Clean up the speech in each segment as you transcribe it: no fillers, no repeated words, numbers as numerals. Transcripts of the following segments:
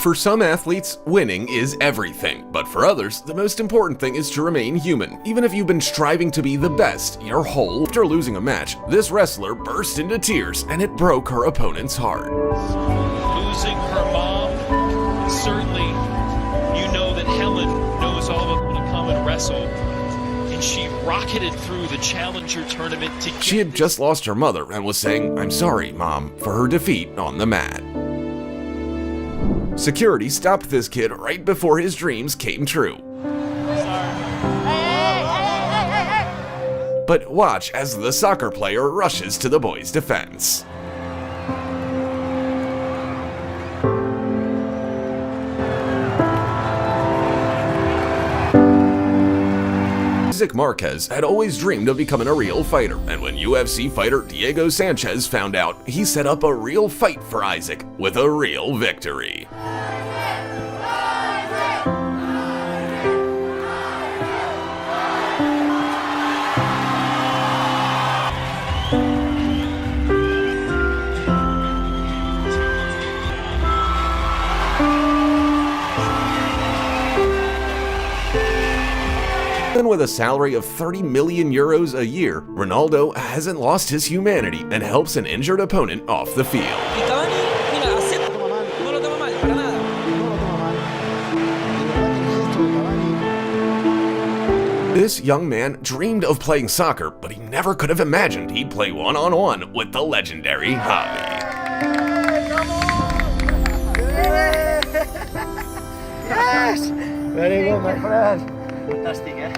For some athletes, winning is everything, but for others, the most important thing is to remain human. Even if you've been striving to be the best your whole. After losing a match, this wrestler burst into tears and it broke her opponent's heart. Losing her mom, certainly you know that Helen knows all about to come and wrestle, and she rocketed through the Challenger tournament to She had just lost her mother and was saying, "I'm sorry, Mom," for her defeat on the mat. Security stopped this kid right before his dreams came true. But watch as the soccer player rushes to the boy's defense. Isaac Marquez had always dreamed of becoming a real fighter, and when UFC fighter Diego Sanchez found out, he set up a real fight for Isaac with a real victory. Even with a salary of 30 million euros a year, Ronaldo hasn't lost his humanity and helps an injured opponent off the field. This young man dreamed of playing soccer, but he never could have imagined he'd play one-on-one with the legendary Javi. Yes! Very good, my friend. Fantastic, eh?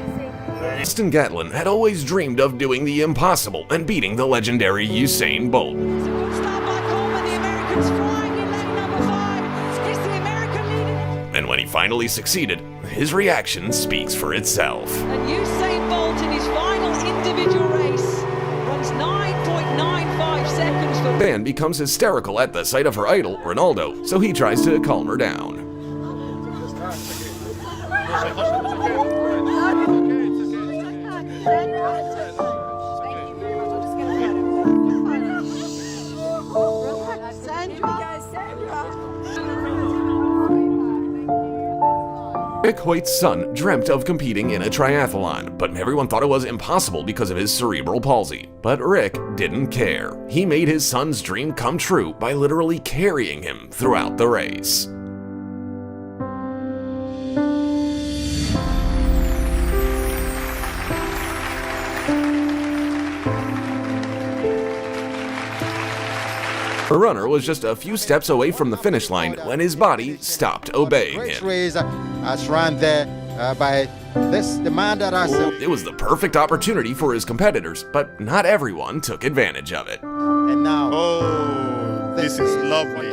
Austin Gatlin had always dreamed of doing the impossible and beating the legendary Usain Bolt. And when he finally succeeded, his reaction speaks for itself. And Usain Bolt in his final individual race runs 9.95 seconds for... Fan becomes hysterical at the sight of her idol, Ronaldo, so he tries to calm her down. Rick Hoyt's son dreamt of competing in a triathlon, but everyone thought it was impossible because of his cerebral palsy. But Rick didn't care. He made his son's dream come true by literally carrying him throughout the race. The runner was just a few steps away from the finish line when his body stopped obeying him. It was the perfect opportunity for his competitors, but not everyone took advantage of it. And now, oh, this is lovely.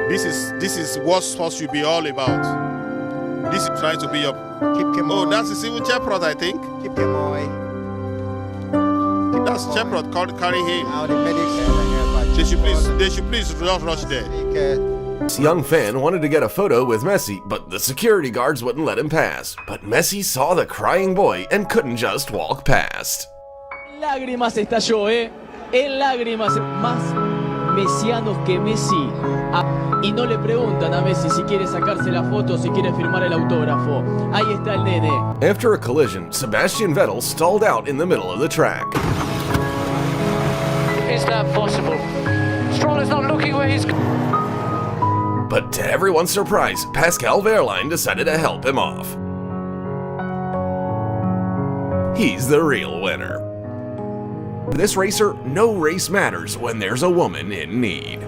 This is what sports should be all about. This is trying to be up. Oh, that's a civil shepherd, I think. keep him away. That's shepherd called carry him. Now the medics They should please not rush there. This young fan wanted to get a photo with Messi, but the security guards wouldn't let him pass. But Messi saw the crying boy and couldn't just walk past. Lágrimas estalló, en lágrimas, más mesianos que Messi. Y no le preguntan a Messi si quiere sacarse la foto, si quiere firmar el autógrafo. Ahí está el nene. After a collision, Sebastian Vettel stalled out in the middle of the track. Is that possible? Stroll is not looking where he's... But to everyone's surprise, Pascal Wehrlein decided to help him off. He's the real winner. For this racer, no race matters when there's a woman in need.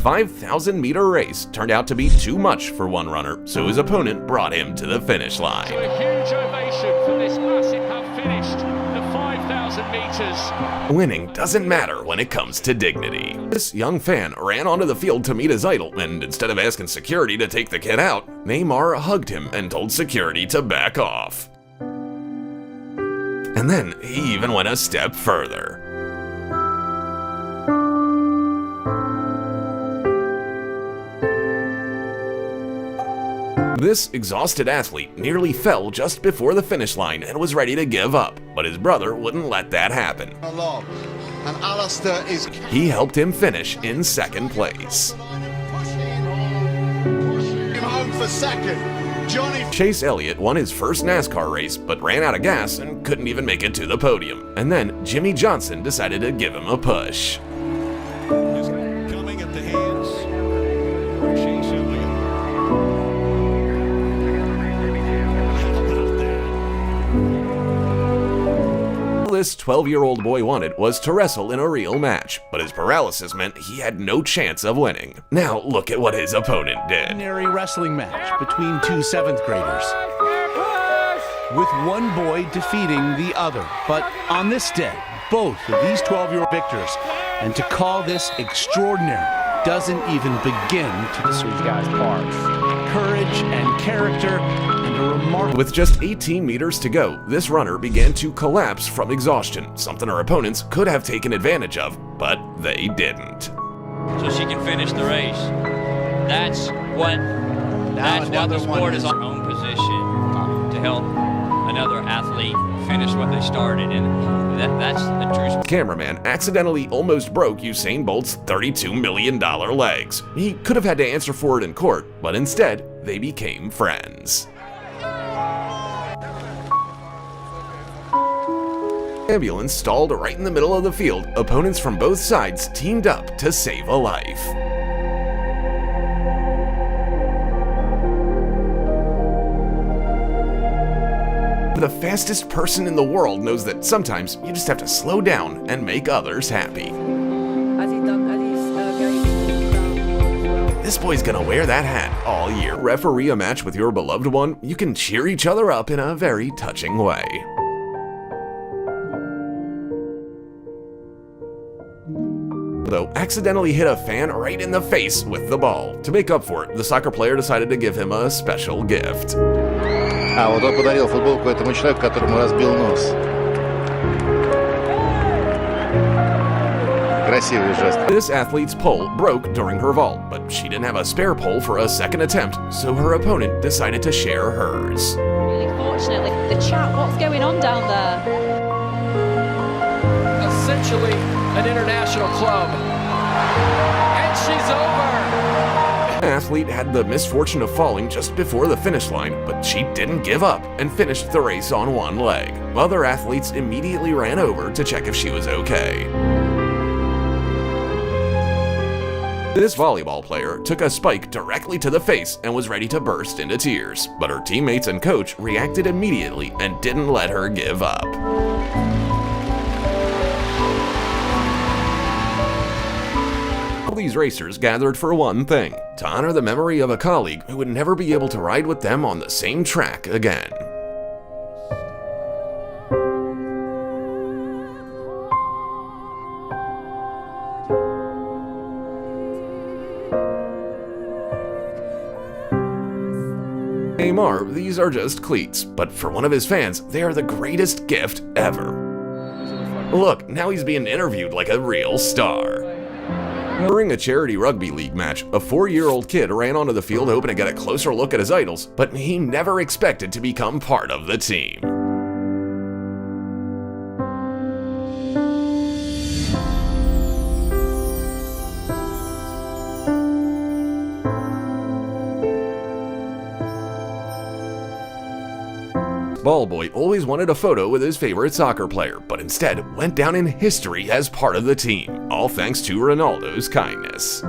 5,000-meter race turned out to be too much for one runner, so his opponent brought him to the finish line. To a huge ovation for this massive have finished the 5,000 meters. Winning doesn't matter when it comes to dignity. This young fan ran onto the field to meet his idol, and instead of asking security to take the kid out, Neymar hugged him and told security to back off. And then he even went a step further. This exhausted athlete nearly fell just before the finish line and was ready to give up, but his brother wouldn't let that happen. And Alistair is... He helped him finish in second place. Pushing him home for second. Johnny... Chase Elliott won his first NASCAR race, but ran out of gas and couldn't even make it to the podium. And then Jimmy Johnson decided to give him a push. Coming at the hands of Chase Elliott. All this 12-year-old boy wanted was to wrestle in a real match, but his paralysis meant he had no chance of winning. Now look at what his opponent did. Ordinary wrestling match between two 7th graders, with one boy defeating the other. But on this day, both of these 12-year-old victors, and to call this extraordinary doesn't even begin to describe these guys' parts. Courage and character and a remarkable... With just 18 meters to go, this runner began to collapse from exhaustion, something her opponents could have taken advantage of, but they didn't. So she can finish the race. That's what the sport is on. Own position to help another athlete finish what they started, and that's the true. Cameraman accidentally almost broke Usain Bolt's $32 million legs. He could have had to answer for it in court, but instead, they became friends. Ambulance stalled right in the middle of the field. Opponents from both sides teamed up to save a life. The fastest person in the world knows that sometimes you just have to slow down and make others happy. This boy's gonna wear that hat all year. Referee a match with your beloved one, you can cheer each other up in a very touching way. Though accidentally hit a fan right in the face with the ball. To make up for it, the soccer player decided to give him a special gift. А вот он подарил футболку этому человеку, которому разбил нос. Красивый жест. This athlete's pole broke during her vault, but she didn't have a spare pole for a second attempt, so her opponent decided to share hers. Really fortunately, the chat, what's going on down there? Essentially an international club. And she's over. An athlete had the misfortune of falling just before the finish line, but she didn't give up and finished the race on one leg. Other athletes immediately ran over to check if she was okay. This volleyball player took a spike directly to the face and was ready to burst into tears, but her teammates and coach reacted immediately and didn't let her give up. All these racers gathered for one thing, to honor the memory of a colleague who would never be able to ride with them on the same track again. Neymar, these are just cleats, but for one of his fans, they are the greatest gift ever. Look, now he's being interviewed like a real star. During a charity rugby league match, a 4-year-old kid ran onto the field hoping to get a closer look at his idols, but he never expected to become part of the team. Ballboy always wanted a photo with his favorite soccer player, but instead went down in history as part of the team, all thanks to Ronaldo's kindness.